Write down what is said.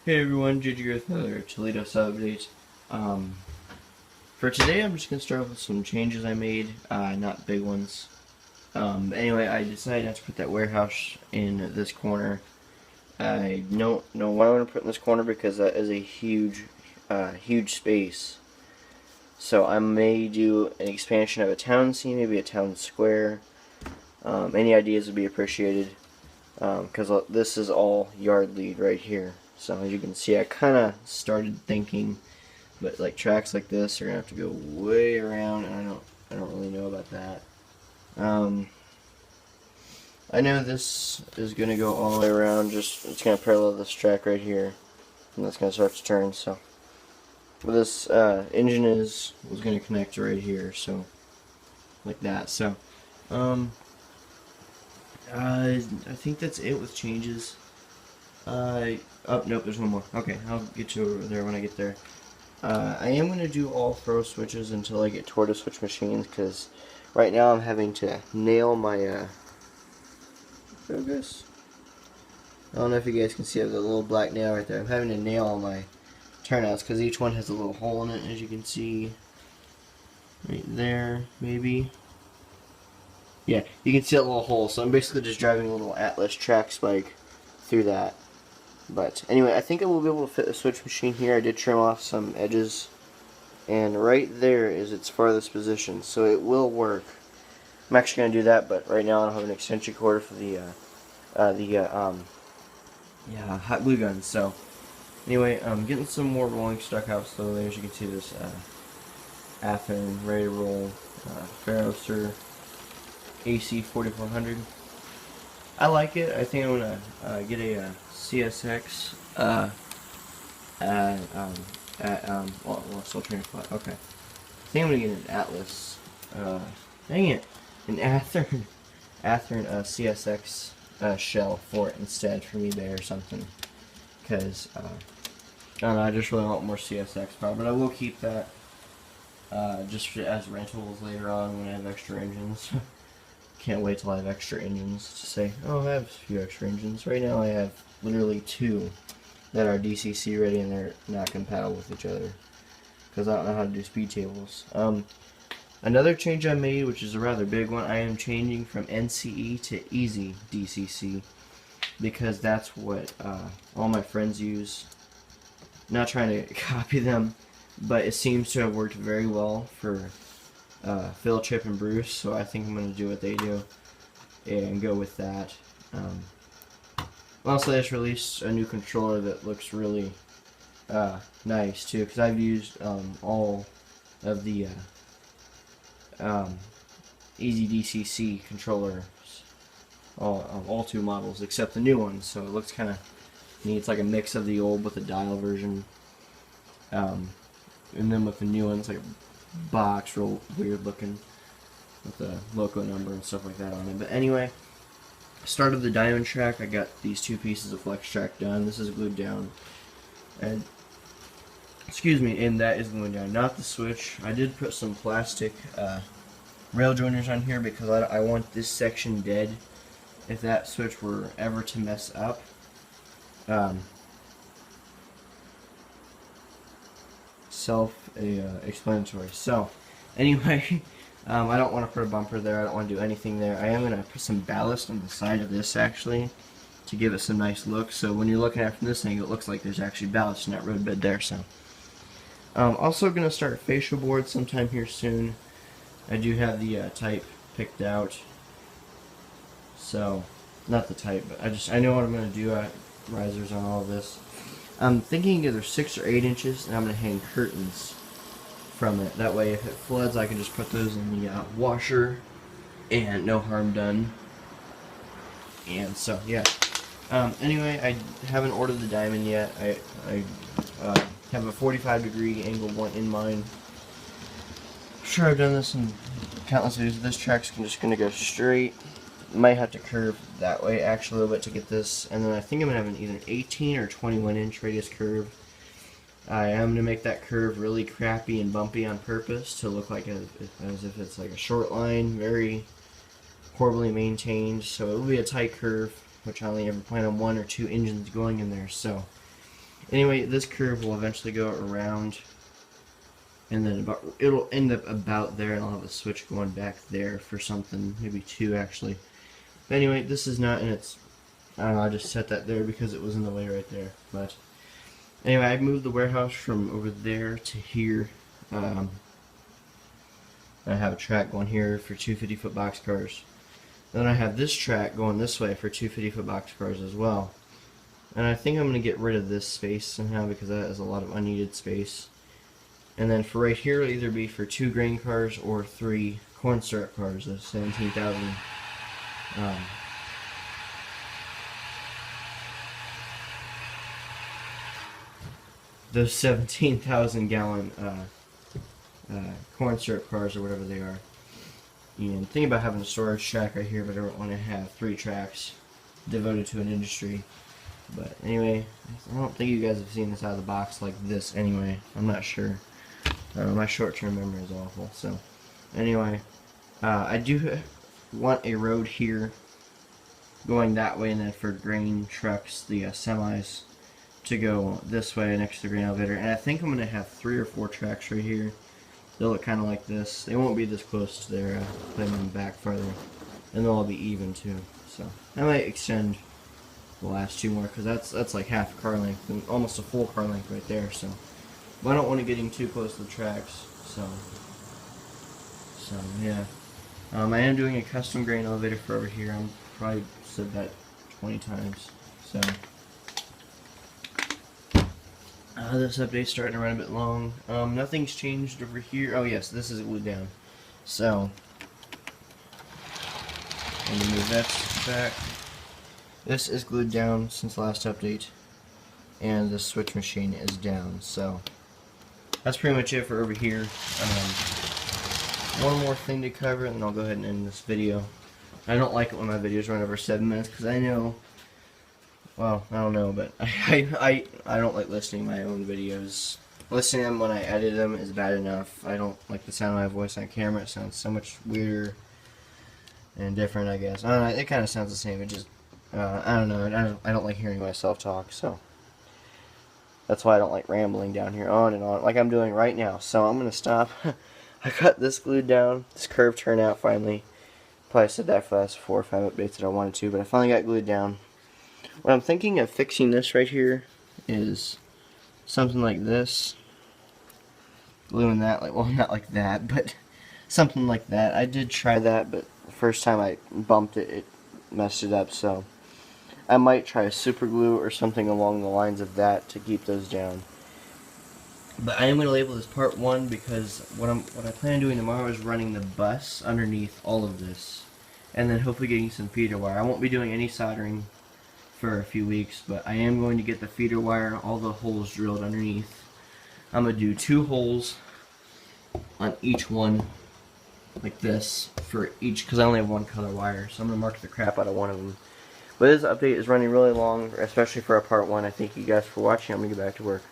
Hey everyone, JJ with another Toledo update. For today, I'm just gonna start with some changes I made, not big ones. Anyway, I decided not to put that warehouse in this corner. I don't know what I want to put in this corner because that is a huge space. So I may do an expansion of a town scene, maybe a town square. Any ideas would be appreciated because this is all yard lead right here. So as you can see, I kind of started thinking, but like tracks like this are gonna have to go way around, and I don't really know about that. I know this is gonna go all the way around. Just it's gonna parallel this track right here, and that's gonna start to turn. So this engine was gonna connect right here, so like that. So I think that's it with changes. Oh, nope, there's one more. Okay, I'll get you over there when I get there. I am going to do all throw switches until I get toward the switch machines, because right now I'm having to nail my, focus? I don't know if you guys can see I have the little black nail right there. I'm having to nail all my turnouts, because each one has a little hole in it, as you can see. Right there, maybe. Yeah, you can see that little hole, so I'm basically just driving a little Atlas track spike through that. But anyway, I think I will be able to fit the switch machine here. I did trim off some edges, and right there is its farthest position, so it will work. I'm actually going to do that, but right now I don't have an extension cord for the hot glue gun. So anyway, I'm getting some more rolling stock out slowly. As you can see, this Athearn ready to roll Ferroster AC 4400. I like it. I think I'm gonna get a CSX well, still train of thought. Okay. I think I'm gonna get an Atlas. Dang it, an Athearn CSX shell for it instead from eBay or something. Because I don't know, I just really want more CSX power, but I will keep that just as rentals later on when I have extra engines. Can't wait till I have extra engines to say, oh, I have a few extra engines. Right now I have literally 2 that are DCC ready, and they're not compatible with each other because I don't know how to do speed tables. Another change I made, which is a rather big one, I am changing from NCE to Easy DCC because that's what all my friends use. Not trying to copy them, but it seems to have worked very well for Phil, Chip, and Bruce, so I think I'm going to do what they do and go with that. Also, they just released a new controller that looks really nice too, because I've used all of the Easy DCC controllers, all 2 models, except the new one, so it looks kind of neat. It's like a mix of the old with the dial version, and then with the new one, it's like a box, real weird looking, with the loco number and stuff like that on it. But anyway, started the diamond track. I got these 2 pieces of flex track done. This is glued down, and excuse me, and that is glued down, not the switch. I did put some plastic rail joiners on here because I want this section dead if that switch were ever to mess up. Self-explanatory. So, anyway, I don't want to put a bumper there. I don't want to do anything there. I am going to put some ballast on the side of this, actually, to give it some nice look. So when you're looking at it from this angle, it looks like there's actually ballast in that roadbed there. So, also going to start facial board sometime here soon. I do have the type picked out. So, not the type, but I know what I'm going to do. Risers on all of this. I'm thinking either 6 or 8 inches, and I'm going to hang curtains from it. That way, if it floods, I can just put those in the washer, and no harm done. And so, yeah. Anyway, I haven't ordered the diamond yet. I have a 45-degree angle one in mind. I'm sure I've done this in countless videos. This track's just going to go straight. Might have to curve that way actually a little bit to get this, and then I think I'm going to have either an 18 or 21 inch radius curve. I am going to make that curve really crappy and bumpy on purpose to look like as if it's like a short line, very horribly maintained, so it will be a tight curve, which I only ever plan on 1 or 2 engines going in there. So Anyway, this curve will eventually go around, and then it'll end up about there, and I'll have a switch going back there for something, maybe 2 actually. But anyway, this is not in its, I don't know, I just set that there because it was in the way right there. But anyway, I moved the warehouse from over there to here. I have a track going here for 2 50-foot boxcars. Then I have this track going this way for 2 50-foot boxcars as well. And I think I'm going to get rid of this space somehow because that is a lot of unneeded space. And then for right here, it'll either be for 2 grain cars or 3 corn syrup cars of 17,000. Those 17,000 gallon corn syrup cars or whatever they are. And think about having a storage track right here, but I don't want to have 3 tracks devoted to an industry. But anyway, I don't think you guys have seen this out of the box like this anyway. I'm not sure. My short-term memory is awful. So anyway, I do want a road here going that way, and then for grain trucks, the semis, to go this way next to the grain elevator. And I think I'm going to have 3 or 4 tracks right here. They'll look kind of like this. They won't be this close to their put them back farther, and they'll all be even too. So I might extend the last 2 more because that's like half a car length and almost a full car length right there. So, but I don't want to get too close to the tracks. So yeah. I am doing a custom grain elevator for over here. I'm probably said that 20 times. So this update's starting to run a bit long. Nothing's changed over here. Oh yes, this is glued down. So let me move that back. This is glued down since last update, and the switch machine is down. So that's pretty much it for over here. One more thing to cover, and then I'll go ahead and end this video. I don't like it when my videos run over 7 minutes because I know, well, I don't know, but I don't like listening to my own videos. Listening to them when I edit them is bad enough. I don't like the sound of my voice on camera. It sounds so much weirder and different, I guess. I don't know, it kind of sounds the same. It just, I don't know. I don't like hearing myself talk, so that's why I don't like rambling down here on and on like I'm doing right now. So I'm going to stop. I got this glued down. This curve turned out finally. Probably said that for the last 4 or 5 updates that I wanted to, but I finally got glued down. What I'm thinking of fixing this right here is something like this. Gluing that, like, well, not like that, but something like that. I did try that, but the first time I bumped it, it messed it up, so I might try a super glue or something along the lines of that to keep those down. But I am going to label this part 1 because what I plan on doing tomorrow is running the bus underneath all of this, and then hopefully getting some feeder wire. I won't be doing any soldering for a few weeks, but I am going to get the feeder wire, all the holes drilled underneath. I'm going to do 2 holes on each one, like this, for each, because I only have 1 color wire, so I'm going to mark the crap out of one of them. But this update is running really long, especially for a part 1. I thank you guys for watching. I'm going to get back to work.